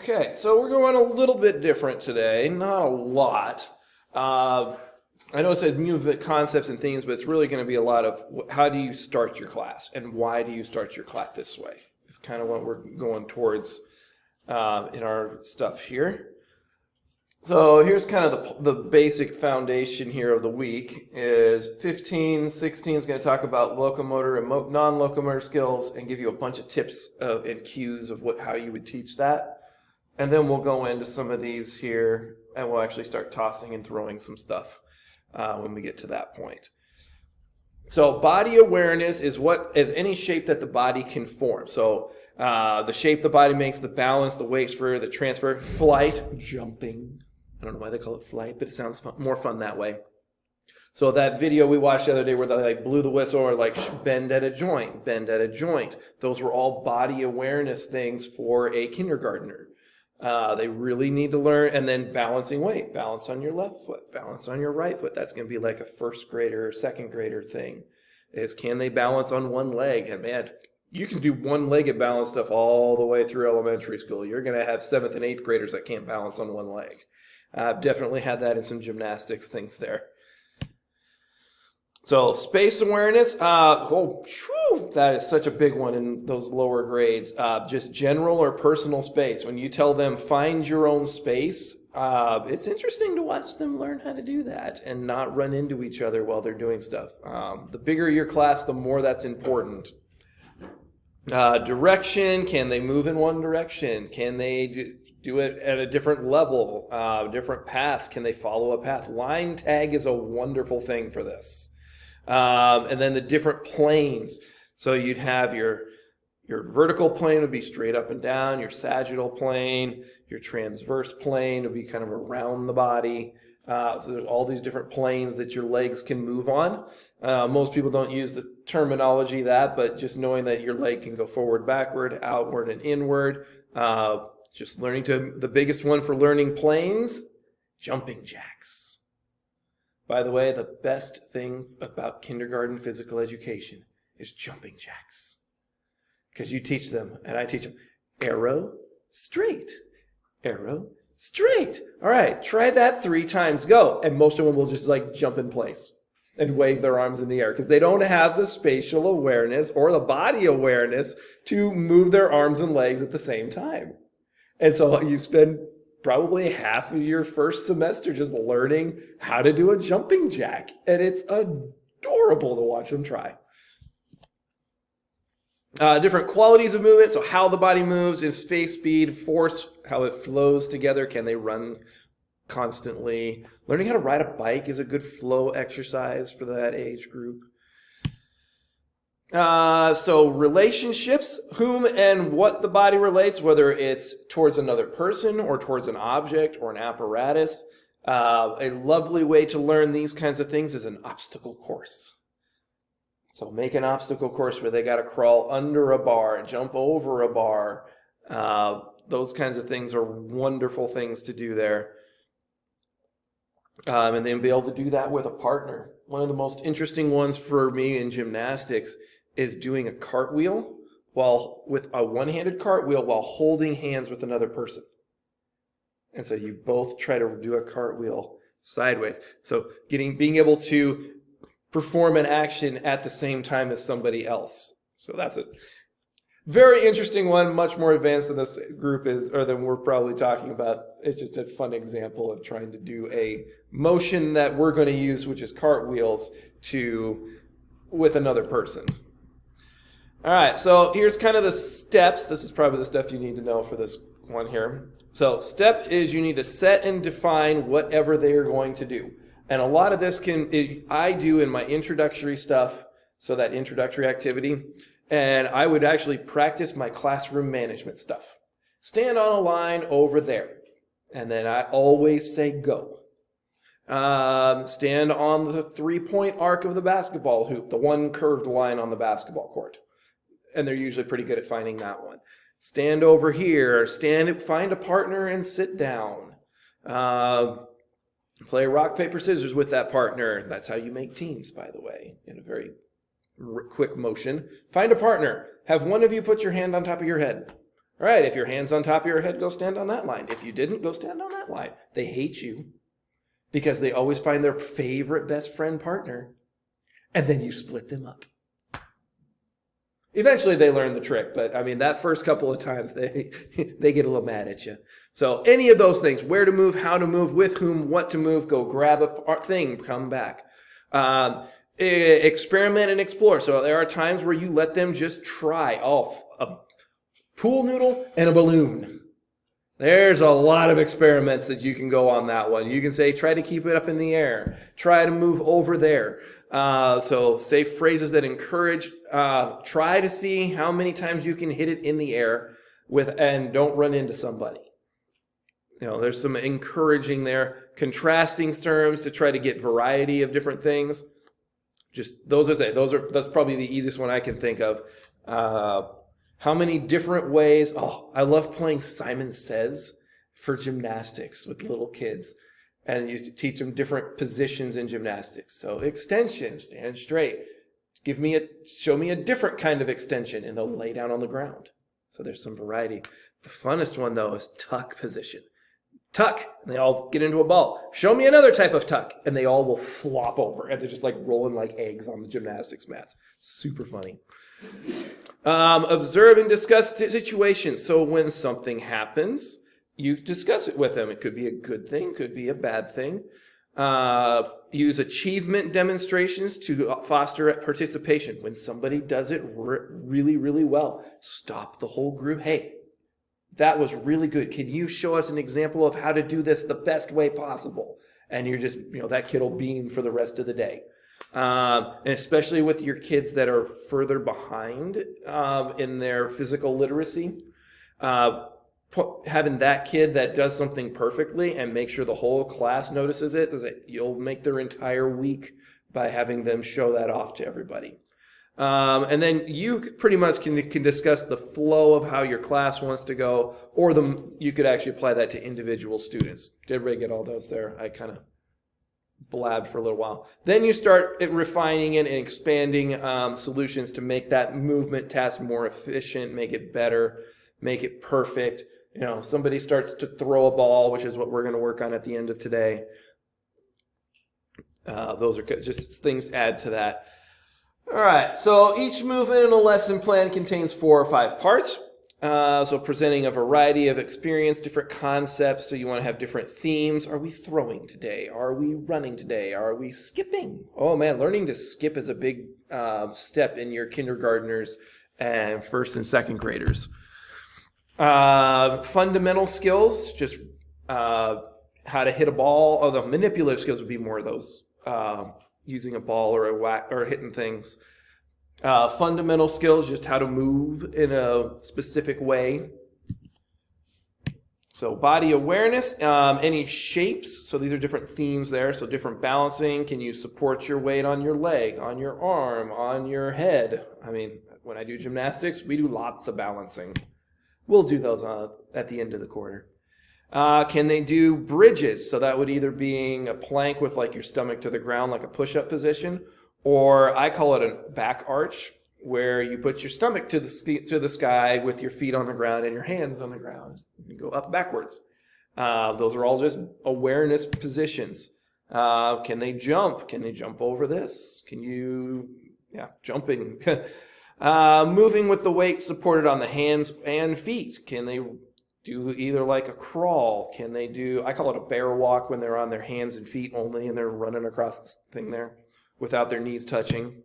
Okay, so we're going a little bit different today. Not a lot. I know it says new concepts and themes, but it's really going to be a lot of how do you start your class and why do you start your class this way? It's kind of what we're going towards in our stuff here. So here's kind of the basic foundation here of the week is 15, 16 is going to talk about locomotor and non-locomotor skills and give you a bunch of tips and cues of how you would teach that. And then we'll go into some of these here and we'll actually start tossing and throwing some stuff when we get to that point. So body awareness is any shape that the body can form. So the shape the body makes, the balance, the weight transfer, the transfer, flight, jumping. I don't know why they call it flight, but it sounds more fun that way. So that video we watched the other day where they blew the whistle or bend at a joint. Those were all body awareness things for a kindergartner. They really need to learn, and then balancing weight, balance on your left foot, balance on your right foot. That's going to be like a first grader or second grader thing. Is can they balance on one leg? And man, you can do one-legged balance stuff all the way through elementary school. You're going to have 7th and 8th graders that can't balance on one leg. I've definitely had that in some gymnastics things there. So space awareness, that is such a big one in those lower grades. Just general or personal space. When you tell them find your own space, it's interesting to watch them learn how to do that and not run into each other while they're doing stuff. The bigger your class, the more that's important. Direction, can they move in one direction? Can they do it at a different level? Different paths, can they follow a path? Line tag is a wonderful thing for this. And then the different planes. So you'd have your vertical plane would be straight up and down, your sagittal plane, your transverse plane would be kind of around the body. So there's all these different planes that your legs can move on. Most people don't use the terminology but just knowing that your leg can go forward, backward, outward, and inward. Just learning the biggest one for learning planes, jumping jacks. By the way, the best thing about kindergarten physical education is jumping jacks. Because you teach them, and I teach them, arrow, straight, arrow, straight. All right, try that 3 times, go. And most of them will just jump in place and wave their arms in the air because they don't have the spatial awareness or the body awareness to move their arms and legs at the same time. And so you spend probably half of your first semester just learning how to do a jumping jack. And it's adorable to watch them try. Different qualities of movement, so how the body moves in space, speed, force, how it flows together. Can they run constantly? Learning how to ride a bike is a good flow exercise for that age group. So relationships, whom and what the body relates, whether it's towards another person or towards an object or an apparatus. A lovely way to learn these kinds of things is an obstacle course. So make an obstacle course where they got to crawl under a bar, jump over a bar. Those kinds of things are wonderful things to do there. And then be able to do that with a partner. One of the most interesting ones for me in gymnastics is doing a cartwheel with a one-handed cartwheel while holding hands with another person. And so you both try to do a cartwheel sideways. So being able to perform an action at the same time as somebody else. So that's a very interesting one, much more advanced than this group is, or than we're probably talking about. It's just a fun example of trying to do a motion that we're going to use, which is cartwheels, with another person. All right, so here's kind of the steps. This is probably the stuff you need to know for this one here. So step is you need to set and define whatever they are going to do. And a lot of this I do in my introductory stuff, so that introductory activity. And I would actually practice my classroom management stuff. Stand on a line over there. And then I always say go. Stand on the 3-point arc of the basketball hoop, the one curved line on the basketball court. And they're usually pretty good at finding that one. Stand over here. Find a partner and sit down. Play rock, paper, scissors with that partner. That's how you make teams, by the way, in a very quick motion. Find a partner. Have one of you put your hand on top of your head. All right, if your hand's on top of your head, go stand on that line. If you didn't, go stand on that line. They hate you because they always find their favorite best friend partner, and then you split them up. Eventually they learn the trick, but I mean, that first couple of times they get a little mad at you. So any of those things, where to move, how to move, with whom, what to move, go grab a thing, come back. Experiment and explore. So there are times where you let them just try. A pool noodle and a balloon. There's a lot of experiments that you can go on that one. You can say, try to keep it up in the air. Try to move over there. So say phrases that encourage, try to see how many times you can hit it in the air and don't run into somebody. There's some encouraging there. Contrasting terms to try to get variety of different things. Just that's probably the easiest one I can think of. How many different ways? Oh, I love playing Simon Says for gymnastics with little kids. And you teach them different positions in gymnastics. So extension, stand straight. Show me a different kind of extension, and they'll lay down on the ground. So there's some variety. The funnest one, though, is tuck position. Tuck, and they all get into a ball. Show me another type of tuck, and they all will flop over, and they're just like rolling like eggs on the gymnastics mats. Super funny. Observe and discuss situations. So when something happens, you discuss it with them. It could be a good thing, could be a bad thing. Use achievement demonstrations to foster participation. When somebody does it really, really well, stop the whole group. Hey, that was really good. Can you show us an example of how to do this the best way possible? And you're just, that kid will beam for the rest of the day. And especially with your kids that are further behind in their physical literacy, having that kid that does something perfectly and make sure the whole class notices it, you'll make their entire week by having them show that off to everybody. And then you pretty much can discuss the flow of how your class wants to go, or you could actually apply that to individual students. Did everybody get all those there? I kind of blabbed for a little while. Then you start refining it and expanding solutions to make that movement task more efficient, make it better, make it perfect. Somebody starts to throw a ball, which is what we're going to work on at the end of today. Those are just things to add to that. All right, so each movement in a lesson plan contains 4 or 5 parts. So presenting a variety of experience, different concepts. So you want to have different themes. Are we throwing today? Are we running today? Are we skipping? Oh man, learning to skip is a big step in your kindergartners and first and second graders. Fundamental skills, just how to hit a ball. The manipulative skills would be more of those, using a ball or a whack or hitting things. Fundamental skills, just how to move in a specific way. So body awareness, any shapes. So these are different themes there. So different balancing. Can you support your weight on your leg, on your arm, on your head? I mean, when I do gymnastics, we do lots of balancing. We'll do those at the end of the quarter. Can they do bridges? So that would either be a plank with like your stomach to the ground, like a push-up position, or I call it a back arch, where you put your stomach to the sky with your feet on the ground and your hands on the ground. You go up backwards. Those are all just awareness positions. Can they jump? Can they jump over this? Jumping. Moving with the weight supported on the hands and feet. Can they do either like a crawl? Can they do, I call it a bear walk, when they're on their hands and feet only and they're running across this thing there without their knees touching.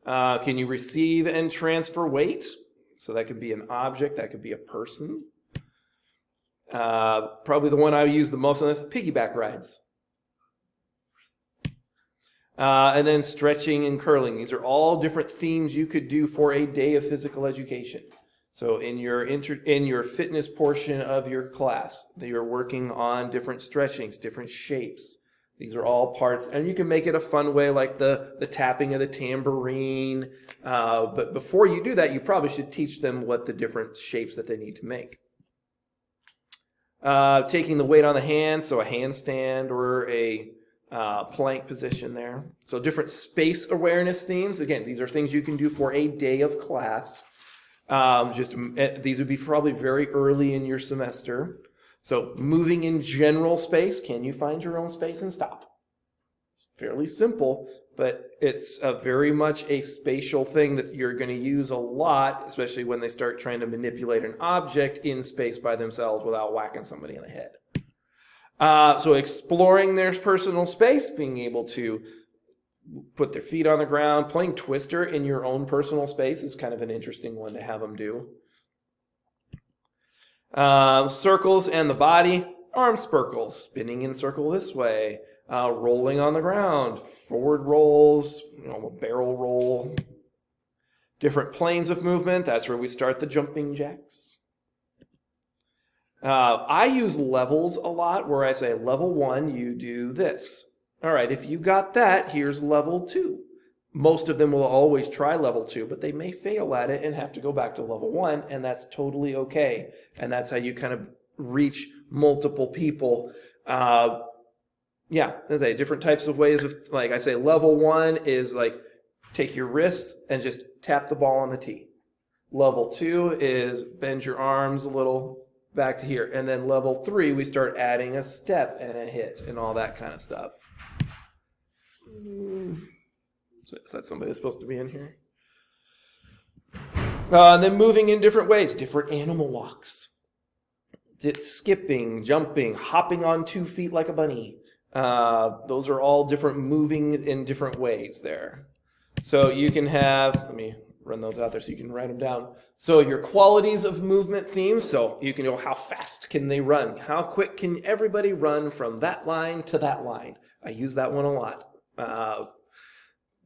Can you receive and transfer weight? So that could be an object, that could be a person. Probably the one I use the most on this, piggyback rides. And then stretching and curling. These are all different themes you could do for a day of physical education. So in your fitness portion of your class, you're working on different stretchings, different shapes. These are all parts, and you can make it a fun way, like the tapping of the tambourine. But before you do that, you probably should teach them what the different shapes that they need to make. Taking the weight on the hands, so a handstand or a plank position there. So different space awareness themes. Again, these are things you can do for a day of class. These would be probably very early in your semester. So moving in general space, can you find your own space and stop? It's fairly simple, but it's very much a spatial thing that you're going to use a lot, especially when they start trying to manipulate an object in space by themselves without whacking somebody in the head. So exploring their personal space, being able to put their feet on the ground, playing Twister in your own personal space is kind of an interesting one to have them do. Circles and the body, arm circles, spinning in circle this way, rolling on the ground, forward rolls, a barrel roll, different planes of movement. That's where we start the jumping jacks. I use levels a lot, where I say level 1, you do this. All right, if you got that, here's level 2. Most of them will always try level 2, but they may fail at it and have to go back to level 1, and that's totally okay. And that's how you kind of reach multiple people. There's different types of ways of, like I say, level 1 is like take your wrists and just tap the ball on the tee. Level 2 is bend your arms a little back to here. And then level 3, we start adding a step and a hit and all that kind of stuff. Is that somebody that's supposed to be in here? And then moving in different ways, different animal walks. Skipping, jumping, hopping on 2 feet like a bunny. Those are all different moving in different ways there. So you can have, let me run those out there so you can write them down. So your qualities of movement themes, so you can know how fast can they run? How quick can everybody run from that line to that line? I use that one a lot.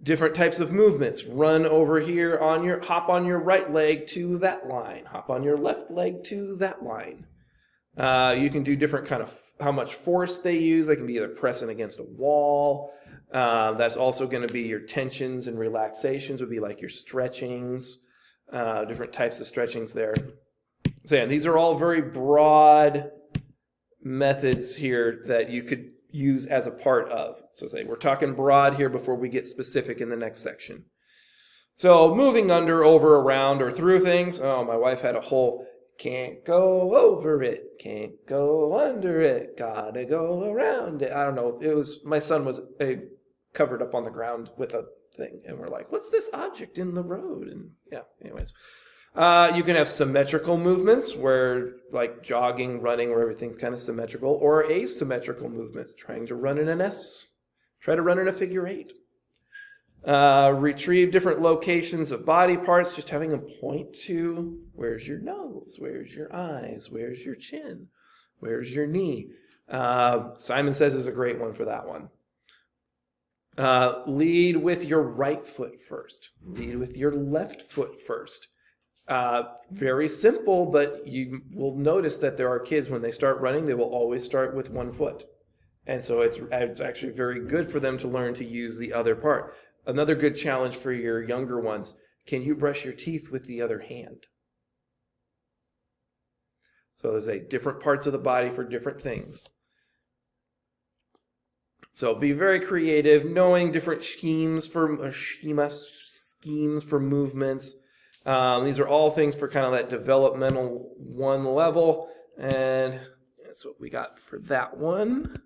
Different types of movements. Run over here hop on your right leg to that line. Hop on your left leg to that line. You can do different kind of how much force they use. They can be either pressing against a wall. That's also going to be your tensions and relaxations would be like your stretchings, different types of stretchings there. So yeah, these are all very broad methods here that you could use as a part of. So say we're talking broad here before we get specific in the next section. So moving under, over, around, or through things. Oh, my wife had a whole can't go over it, can't go under it, gotta go around it. I don't know. My son was covered up on the ground with a thing, and we're like, what's this object in the road? And yeah, anyways. You can have symmetrical movements where like jogging, running, where everything's kind of symmetrical, or asymmetrical movements, trying to run in an S, try to run in a figure 8. Retrieve different locations of body parts, just having a point to where's your nose, where's your eyes, where's your chin, where's your knee. Simon Says is a great one for that one. Lead with your right foot first. Lead with your left foot first. Very simple, but you will notice that there are kids, when they start running, they will always start with one foot. And so it's actually very good for them to learn to use the other part. Another good challenge for your younger ones, can you brush your teeth with the other hand? So there's different parts of the body for different things. So be very creative, knowing different schemes for movements. These are all things for kind of that developmental 1 level, and that's what we got for that one.